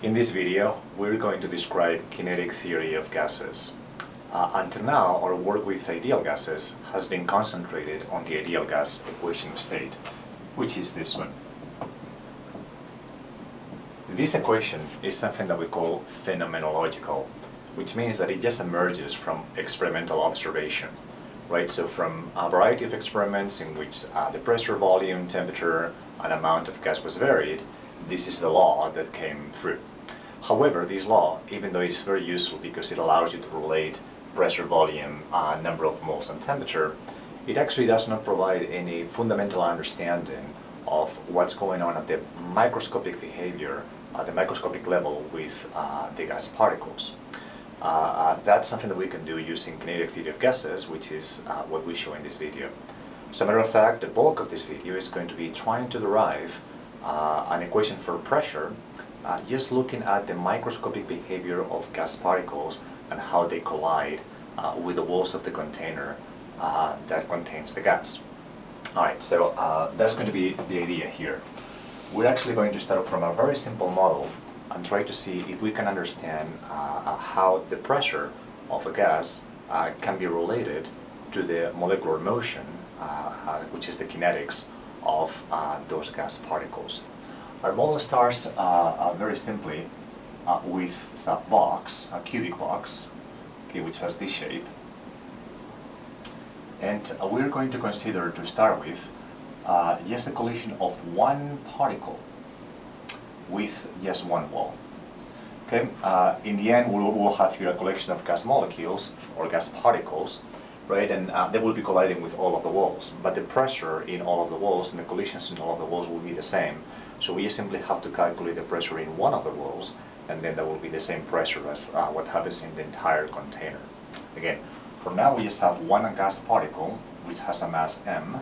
In this video, we're going to describe kinetic theory of gases. Until now, our work with ideal gases has been concentrated on the ideal gas equation of state, which is this one. This equation is something that we call phenomenological, which means that it just emerges from experimental observation, right? So from a variety of experiments in which the pressure, volume, temperature, and amount of gas was varied, this is the law that came through. However, this law, even though it is very useful because it allows you to relate pressure, volume, number of moles, and temperature, it actually does not provide any fundamental understanding of what's going on at the microscopic behavior, at the microscopic level with the gas particles. That's something that we can do using kinetic theory of gases, which is what we show in this video. As a matter of fact, the bulk of this video is going to be trying to derive an equation for pressure, just looking at the microscopic behavior of gas particles and how they collide with the walls of the container that contains the gas. Alright, so that's going to be the idea here. We're actually going to start from a very simple model and try to see if we can understand how the pressure of a gas can be related to the molecular motion, which is the kinetics of those gas particles. Our model starts very simply with a box, a cubic box, okay, which has this shape. And we're going to consider, to start with, just the collision of one particle with just one wall. Okay. In the end, we'll have here a collection of gas molecules or gas particles, right? And they will be colliding with all of the walls. But the pressure in all of the walls and the collisions in all of the walls will be the same. So we simply have to calculate the pressure in one of the walls, and then that will be the same pressure as what happens in the entire container. Again, for now we just have one gas particle which has a mass m,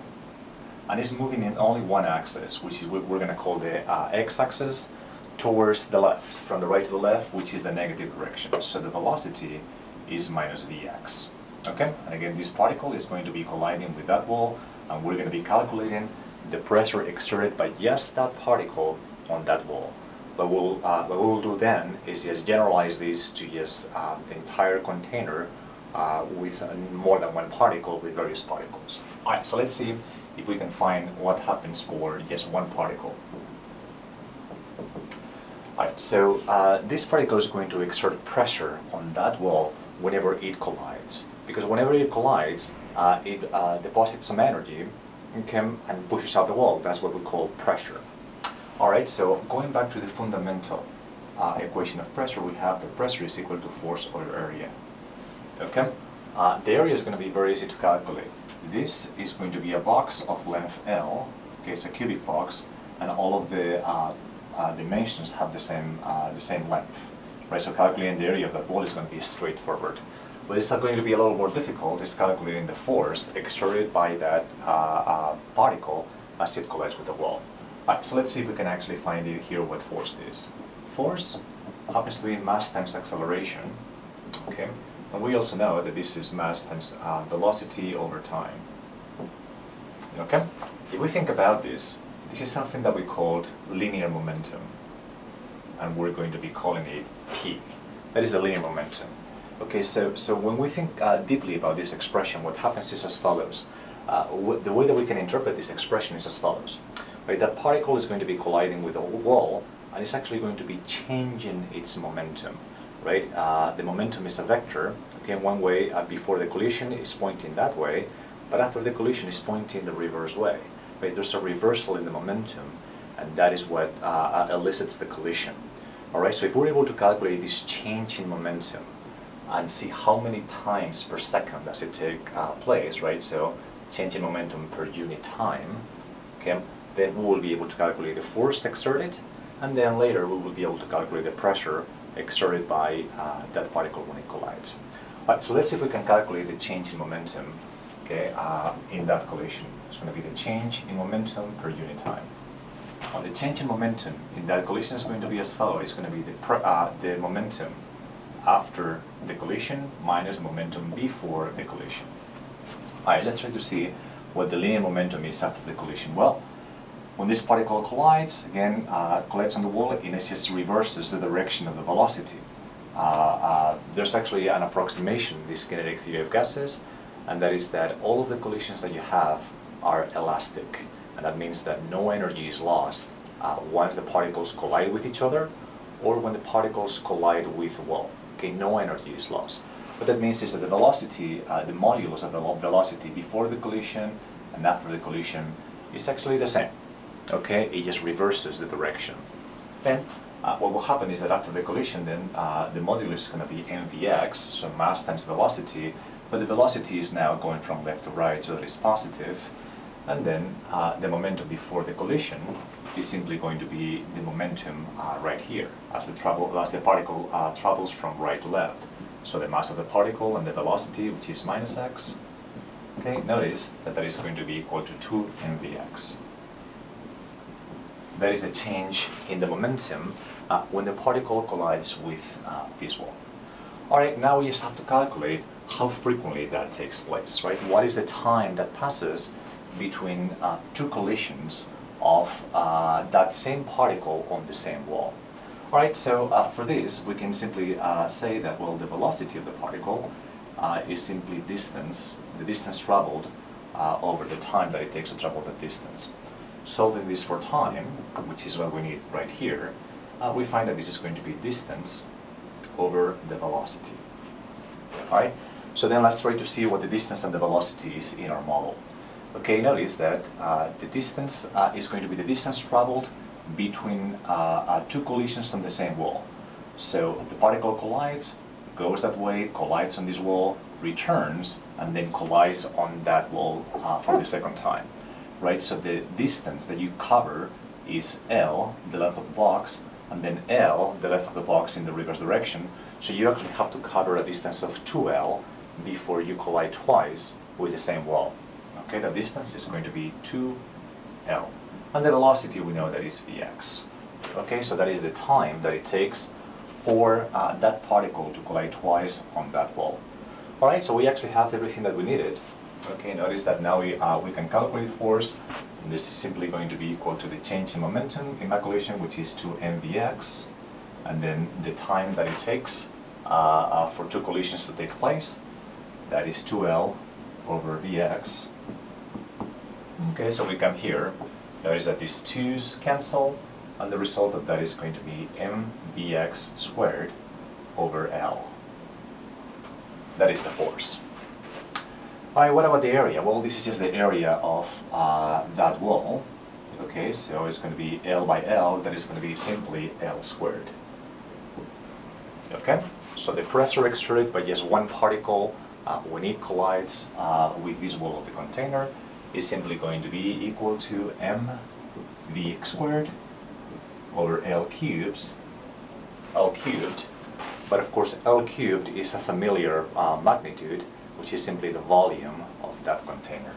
and is moving in only one axis, which is what we're going to call the x-axis, towards the left, from the right to the left, which is the negative direction. So the velocity is minus vx. Okay, and again, this particle is going to be colliding with that wall, and we're going to be calculating the pressure exerted by just that particle on that wall. But what we'll do then is just generalize this to just the entire container with more than one particle, with various particles. Alright, so let's see if we can find what happens for just one particle. Alright, so this particle is going to exert pressure on that wall whenever it collides. Because whenever it collides, it deposits some energy, okay, and pushes out the wall. That's what we call pressure. Alright, so going back to the fundamental equation of pressure, we have the pressure is equal to force over area. Okay, the area is going to be very easy to calculate. This is going to be a box of length L, okay, it's a cubic box, and all of the dimensions have the same length, right? So calculating the area of that wall is going to be straightforward. But it's going to be a little more difficult is calculating the force exerted by that particle as it collides with the wall. Alright, so let's see if we can actually find it here what force is. Force happens to be mass times acceleration, okay? And we also know that this is mass times velocity over time. Okay? If we think about this, this is something that we called linear momentum, and we're going to be calling it P. That is the linear momentum. Okay, so when we think deeply about this expression, what happens is as follows. The way that we can interpret this expression is as follows. Right, that particle is going to be colliding with a wall, and it's actually going to be changing its momentum. Right, the momentum is a vector. Okay, one way before the collision is pointing that way, but after the collision is pointing the reverse way. Right, there's a reversal in the momentum, and that is what elicits the collision. All right, so if we're able to calculate this change in momentum and see how many times per second does it take place, right? So change in momentum per unit time. Okay, then we will be able to calculate the force exerted, and then later we will be able to calculate the pressure exerted by that particle when it collides. Right, so let's see if we can calculate the change in momentum, okay, in that collision. It's going to be the change in momentum per unit time. The change in momentum in that collision is going to be as follows. It's going to be the momentum after the collision minus the momentum before the collision. Alright, let's try to see what the linear momentum is after the collision. Well, When this particle collides, again, collides on the wall, and it just reverses the direction of the velocity. There's actually an approximation in this kinetic theory of gases, and that is that all of the collisions that you have are elastic. And that means that no energy is lost once the particles collide with each other or when the particles collide with the wall. Okay, no energy is lost. What that means is that the velocity, the modulus of velocity before the collision and after the collision is actually the same. Okay, it just reverses the direction. Then what will happen is that after the collision, then the modulus is going to be mvx, so mass times velocity, but the velocity is now going from left to right, so that is positive. And then the momentum before the collision is simply going to be the momentum right here, as the particle travels from right to left. So the mass of the particle and the velocity, which is minus x. Okay, notice that that is going to be equal to 2 mvx. That is the change in the momentum when the particle collides with this wall. All right, now we just have to calculate how frequently that takes place, right? What is the time that passes between two collisions of that same particle on the same wall? All right, so for this, we can simply say that, well, the velocity of the particle is simply distance, the distance traveled over the time that it takes to travel that distance. Solving this for time, which is what we need right here, we find that this is going to be distance over the velocity. All right, so then let's try to see what the distance and the velocity is in our model. Okay, notice that the distance is going to be the distance traveled between two collisions on the same wall. So the particle collides, goes that way, collides on this wall, returns, and then collides on that wall for the second time. Right, so the distance that you cover is L, the length of the box, and then L, the length of the box in the reverse direction. So you actually have to cover a distance of 2L before you collide twice with the same wall. Okay, the distance is going to be 2L. And the velocity, we know that is Vx. Okay, so that is the time that it takes for that particle to collide twice on that wall. All right, so we actually have everything that we needed. Okay, notice that now we can calculate force. And this is simply going to be equal to the change in momentum in that collision, which is 2 mvx, and then the time that it takes for two collisions to take place, that is 2L over Vx. Okay, so we come here, notice that these 2's cancel, and the result of that is going to be mvx squared over L. That is the force. All right, what about the area? Well, this is just the area of that wall. Okay, so it's going to be L by L, that is going to be simply L squared. Okay, so the pressure exerted by just one particle when it collides with this wall of the container is simply going to be equal to mv squared over L cubed. But of course, L cubed is a familiar magnitude, which is simply the volume of that container.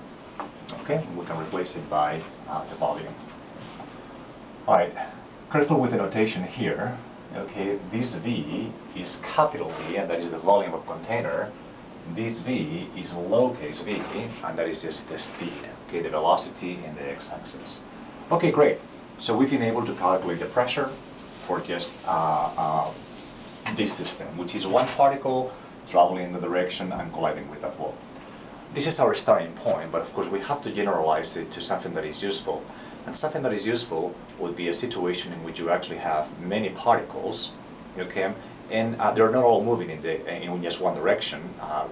Okay, we can replace it by the volume. All right, careful with the notation here. Okay, this V is capital V, and that is the volume of container. This V is lowercase v, and that is just the speed, okay, the velocity in the x-axis. Okay, great. So we've been able to calculate the pressure for just this system, which is one particle traveling in the direction and colliding with that wall. This is our starting point, but of course we have to generalize it to something that is useful. And something that is useful would be a situation in which you actually have many particles, okay, and they're not all moving in just one direction,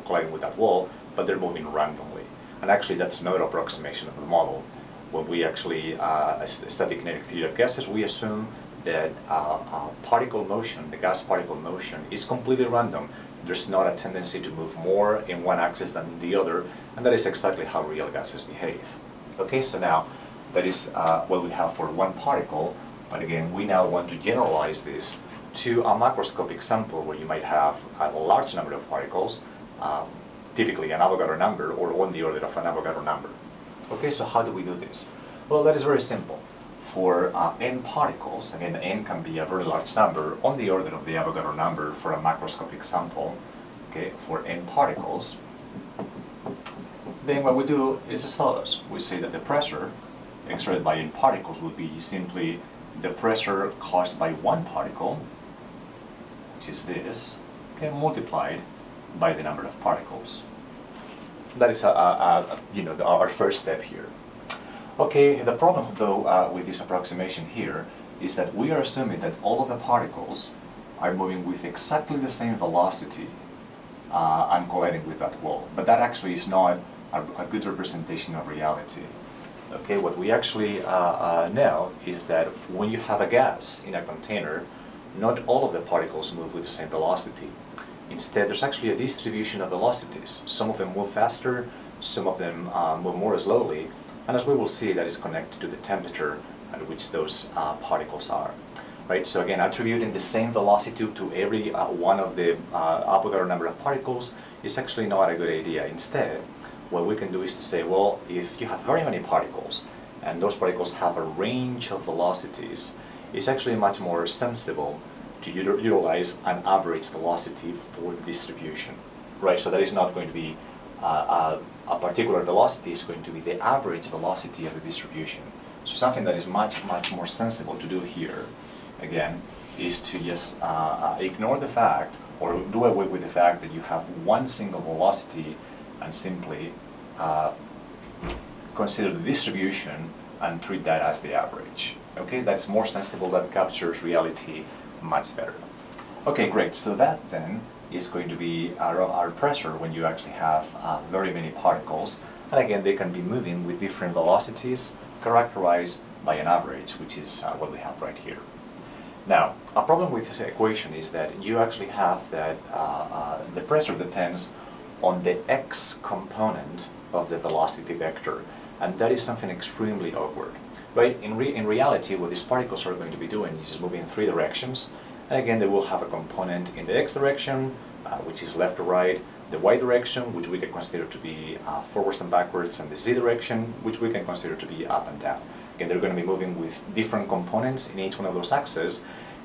colliding with that wall, but they're moving randomly. And actually that's another approximation of the model. When we actually study kinetic theory of gases, we assume that particle motion, the gas particle motion, is completely random. There's not a tendency to move more in one axis than the other, and that is exactly how real gases behave. Okay, so now that is what we have for one particle, but again, we now want to generalize this to a macroscopic sample where you might have a large number of particles, typically an Avogadro number or on the order of an Avogadro number. Okay, so how do we do this? Well, that is very simple. For n particles, again, n can be a very large number on the order of the Avogadro number for a macroscopic sample, okay, for n particles, then what we do is as follows. We say that the pressure exerted by n particles would be simply the pressure caused by one particle, which is this, okay, multiplied by the number of particles. That is our first step here. Okay, the problem though with this approximation here is that we are assuming that all of the particles are moving with exactly the same velocity and colliding with that wall. But that actually is not a good representation of reality. Okay, what we actually know is that when you have a gas in a container, not all of the particles move with the same velocity. Instead, there's actually a distribution of velocities. Some of them move faster, some of them move more slowly, and as we will see, that is connected to the temperature at which those particles are. Right, so again, attributing the same velocity to every one of the Avogadro number of particles is actually not a good idea. Instead, what we can do is to say, well, if you have very many particles, and those particles have a range of velocities, it's actually much more sensible to utilize an average velocity for the distribution. Right, so that is not going to be a particular velocity, it's going to be the average velocity of the distribution. So something that is much more sensible to do here, again, is to just ignore the fact, or do away with the fact that you have one single velocity and simply consider the distribution and treat that as the average. Okay, that's more sensible, that captures reality much better. Okay, great, so that then is going to be our pressure when you actually have very many particles, and again, they can be moving with different velocities characterized by an average, which is what we have right here. Now, a problem with this equation is that you actually have that the pressure depends on the x component of the velocity vector, and that is something extremely awkward. Right? In reality, what these particles are going to be doing is just moving in three directions, and again, they will have a component in the x direction, which is left to right, the y direction, which we can consider to be forwards and backwards, and the z direction, which we can consider to be up and down. Again, they're going to be moving with different components in each one of those axes,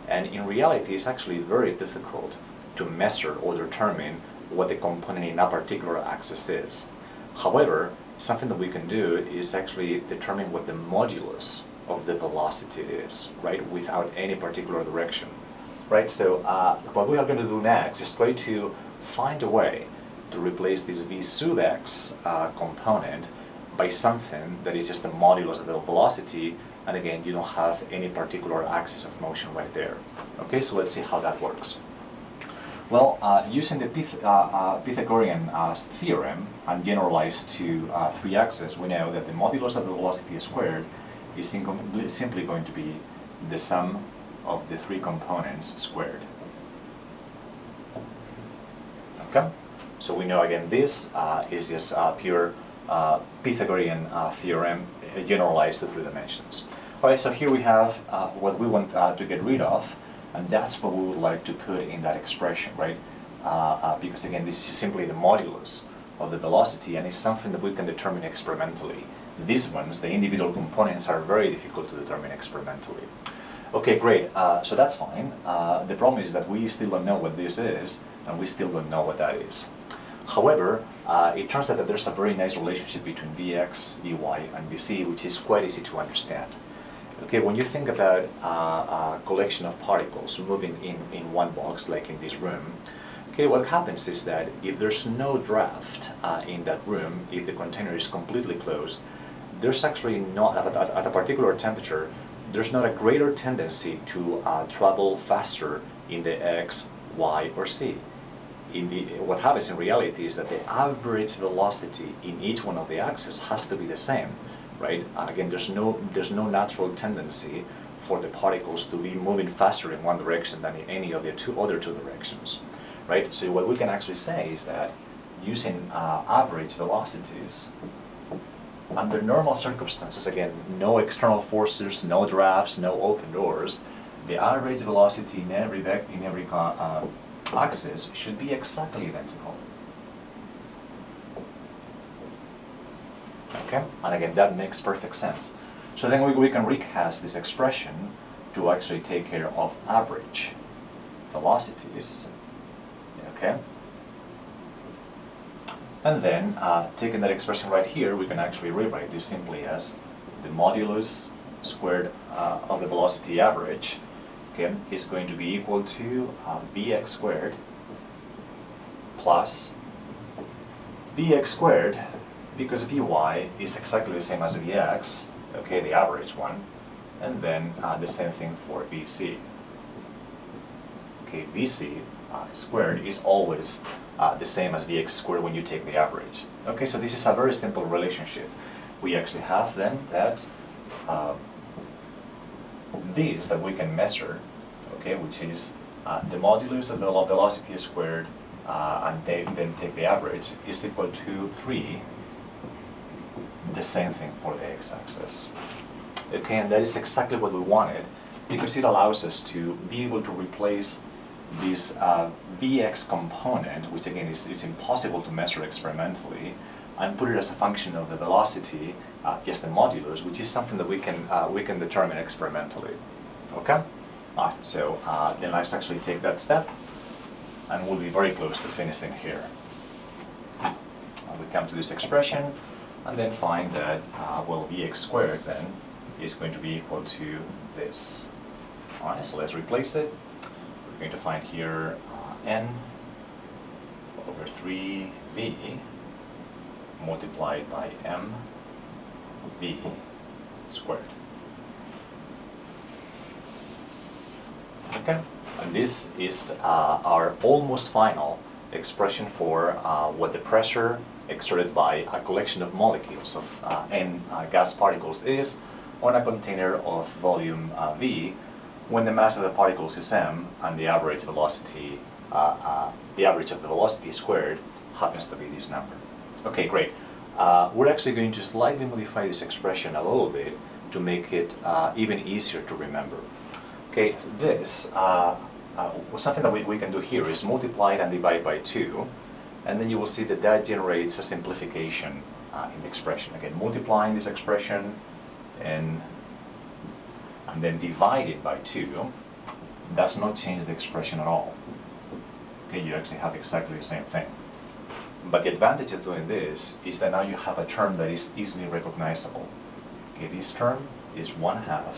and in reality, it's actually very difficult to measure or determine what the component in a particular axis is. However, something that we can do is actually determine what the modulus of the velocity is, right, without any particular direction. Right, so what we are going to do next is try to find a way to replace this v sub x component by something that is just the modulus of the velocity, and again, you don't have any particular axis of motion right there. Okay, so let's see how that works. Well, using the Pythagorean theorem and generalized to three axes, we know that the modulus of the velocity squared is simply going to be the sum of the three components squared. Okay, so we know again this is just pure Pythagorean theorem generalized to three dimensions. Alright, so here we have what we want to get rid of, and that's what we would like to put in that expression, right? Because again, this is simply the modulus of the velocity, and it's something that we can determine experimentally. These ones, the individual components, are very difficult to determine experimentally. Okay, great, so that's fine. The problem is that we still don't know what this is, and we still don't know what that is. However, it turns out that there's a very nice relationship between Vx, Vy, and Vc, which is quite easy to understand. Okay, when you think about a collection of particles moving in one box, like in this room, okay, what happens is that if there's no draft in that room, if the container is completely closed, there's actually not, at a particular temperature, there's not a greater tendency to travel faster in the x, y, or z. What happens in reality is that the average velocity in each one of the axes has to be the same, right? Again, there's no natural tendency for the particles to be moving faster in one direction than in any of the other two directions, right? So what we can actually say is that using average velocities, under normal circumstances, again, no external forces, no drafts, no open doors, the average velocity in every axis should be exactly identical. Okay, and again, that makes perfect sense. So then we can recast this expression to actually take care of average velocities. Okay. And then, taking that expression right here, we can actually rewrite this simply as the modulus squared of the velocity average, okay, is going to be equal to Vx squared plus Vx squared, because Vy is exactly the same as Vx, okay, the average one, and then the same thing for Vc. Okay, Vc squared is always the same as Vx squared when you take the average. Okay, so this is a very simple relationship. We actually have then that this that we can measure, okay, which is the modulus of the velocity squared and then take the average, is equal to 3, the same thing for the x-axis. Okay, and that is exactly what we wanted, because it allows us to be able to replace this Vx component, which again is impossible to measure experimentally, and put it as a function of the velocity, just the modulus, which is something that we can determine experimentally. Okay? Alright, so then let's actually take that step, and we'll be very close to finishing here. We come to this expression, and then find that, well, Vx squared then is going to be equal to this. Alright, so let's replace it. We're going to find here n over 3v multiplied by mv squared. Okay, and this is our almost final expression for what the pressure exerted by a collection of molecules of n gas particles is on a container of volume v, when the mass of the particles is m and the average velocity, the average of the velocity squared happens to be this number. Okay, great. We're actually going to slightly modify this expression a little bit to make it even easier to remember. Okay, so this, something that we can do here is multiply it and divide by 2, and then you will see that that generates a simplification in the expression. Again, multiplying this expression and then divide it by 2 does not change the expression at all. Okay, you actually have exactly the same thing. But the advantage of doing this is that now you have a term that is easily recognizable. Okay, this term is 1/2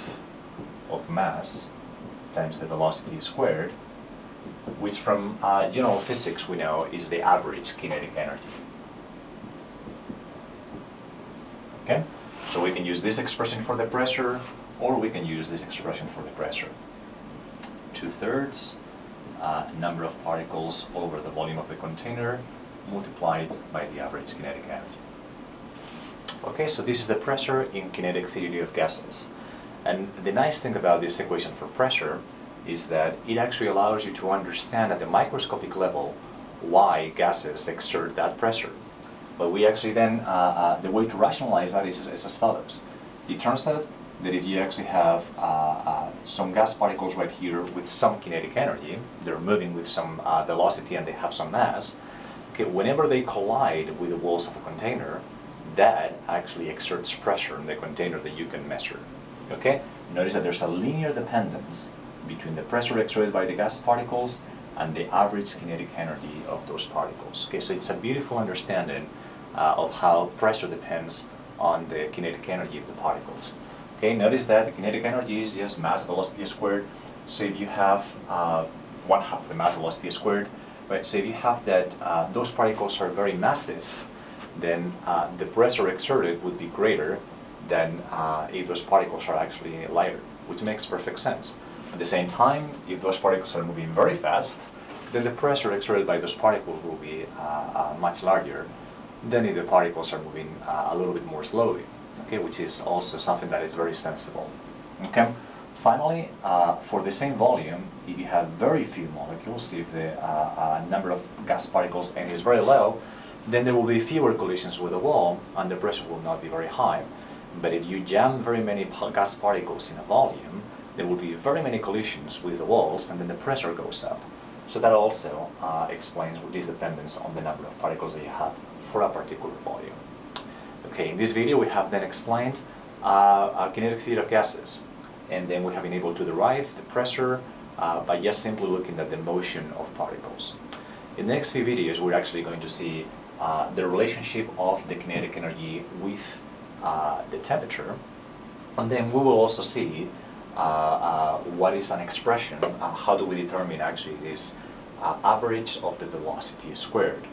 of mass times the velocity squared, which from general physics we know is the average kinetic energy. Okay, so we can use this expression for the pressure, or we can use this expression for the pressure. 2/3 number of particles over the volume of the container multiplied by the average kinetic energy. Okay, so this is the pressure in kinetic theory of gases. And the nice thing about this equation for pressure is that it actually allows you to understand at the microscopic level why gases exert that pressure. But we actually then, the way to rationalize that is as follows. It turns out that if you actually have some gas particles right here with some kinetic energy, they're moving with some velocity and they have some mass, okay, whenever they collide with the walls of a container, that actually exerts pressure in the container that you can measure. Okay? Notice that there's a linear dependence between the pressure exerted by the gas particles and the average kinetic energy of those particles. Okay, so it's a beautiful understanding of how pressure depends on the kinetic energy of the particles. Okay, notice that the kinetic energy is just mass velocity squared. So if you have 1/2 the mass velocity squared, right? So if you have that those particles are very massive, then the pressure exerted would be greater than if those particles are actually lighter, which makes perfect sense. At the same time, if those particles are moving very fast, then the pressure exerted by those particles will be much larger than if the particles are moving a little bit more slowly, okay, which is also something that is very sensible. Okay. Finally, for the same volume, if you have very few molecules, if the number of gas particles n is very low, then there will be fewer collisions with the wall and the pressure will not be very high. But if you jam very many gas particles in a volume, there will be very many collisions with the walls and then the pressure goes up. So that also explains this dependence on the number of particles that you have for a particular volume. Okay, in this video we have then explained kinetic theory of gases, and then we have been able to derive the pressure by just simply looking at the motion of particles. In the next few videos we're actually going to see the relationship of the kinetic energy with the temperature, And then we will also see what is an expression, how do we determine actually this average of the velocity squared.